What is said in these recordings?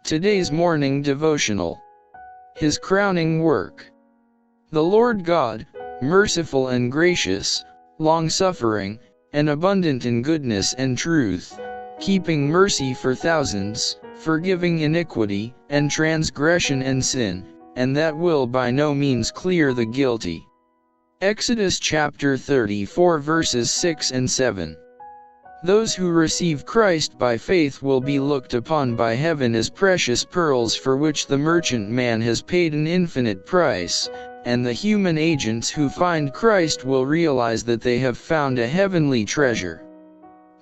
Today's morning devotional. His crowning work. The Lord God, merciful and gracious, long-suffering, and abundant in goodness and truth, keeping mercy for thousands, forgiving iniquity, and transgression and sin, and that will by no means clear the guilty. Exodus chapter 34 verses 6 and 7. Those who receive Christ by faith will be looked upon by heaven as precious pearls for which the merchant man has paid an infinite price, and the human agents who find Christ will realize that they have found a heavenly treasure.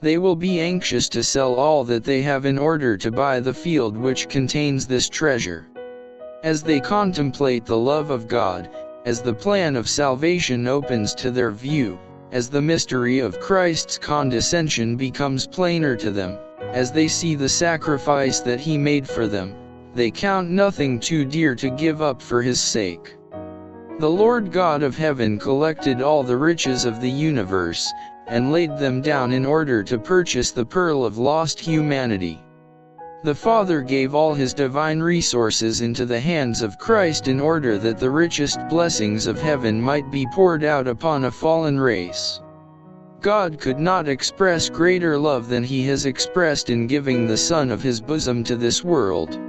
They will be anxious to sell all that they have in order to buy the field which contains this treasure. As they contemplate the love of God, as the plan of salvation opens to their view, as the mystery of Christ's condescension becomes plainer to them, as they see the sacrifice that He made for them, they count nothing too dear to give up for His sake. The Lord God of heaven collected all the riches of the universe, and laid them down in order to purchase the pearl of lost humanity. The Father gave all His divine resources into the hands of Christ in order that the richest blessings of heaven might be poured out upon a fallen race. God could not express greater love than He has expressed in giving the Son of His bosom to this world.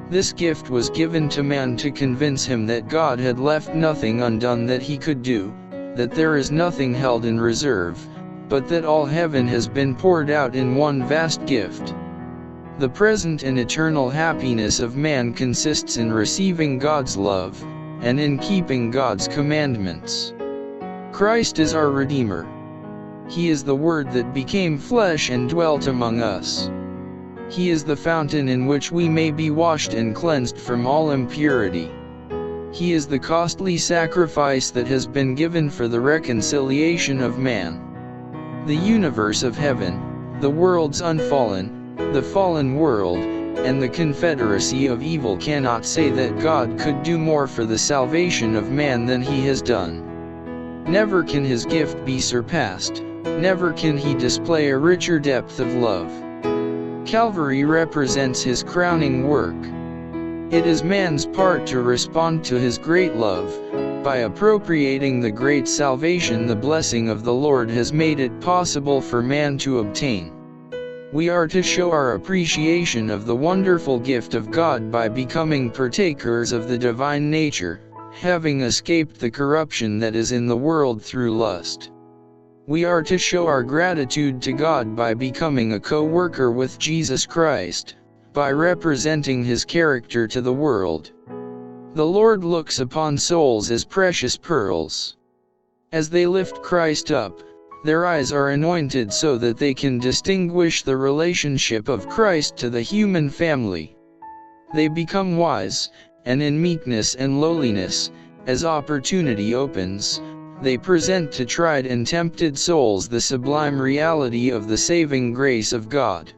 This gift was given to man to convince him that God had left nothing undone that He could do, that there is nothing held in reserve, but that all heaven has been poured out in one vast gift. The present and eternal happiness of man consists in receiving God's love, and in keeping God's commandments. Christ is our Redeemer. He is the Word that became flesh and dwelt among us. He is the fountain in which we may be washed and cleansed from all impurity. He is the costly sacrifice that has been given for the reconciliation of man. The universe of heaven, the worlds unfallen, the fallen world, and the confederacy of evil cannot say that God could do more for the salvation of man than He has done. Never can His gift be surpassed, never can He display a richer depth of love. Calvary represents His crowning work. It is man's part to respond to His great love, by appropriating the great salvation the blessing of the Lord has made it possible for man to obtain. We are to show our appreciation of the wonderful gift of God by becoming partakers of the divine nature, having escaped the corruption that is in the world through lust. We are to show our gratitude to God by becoming a co-worker with Jesus Christ, by representing His character to the world. The Lord looks upon souls as precious pearls. As they lift Christ up, their eyes are anointed so that they can distinguish the relationship of Christ to the human family. They become wise, and in meekness and lowliness, as opportunity opens, they present to tried and tempted souls the sublime reality of the saving grace of God.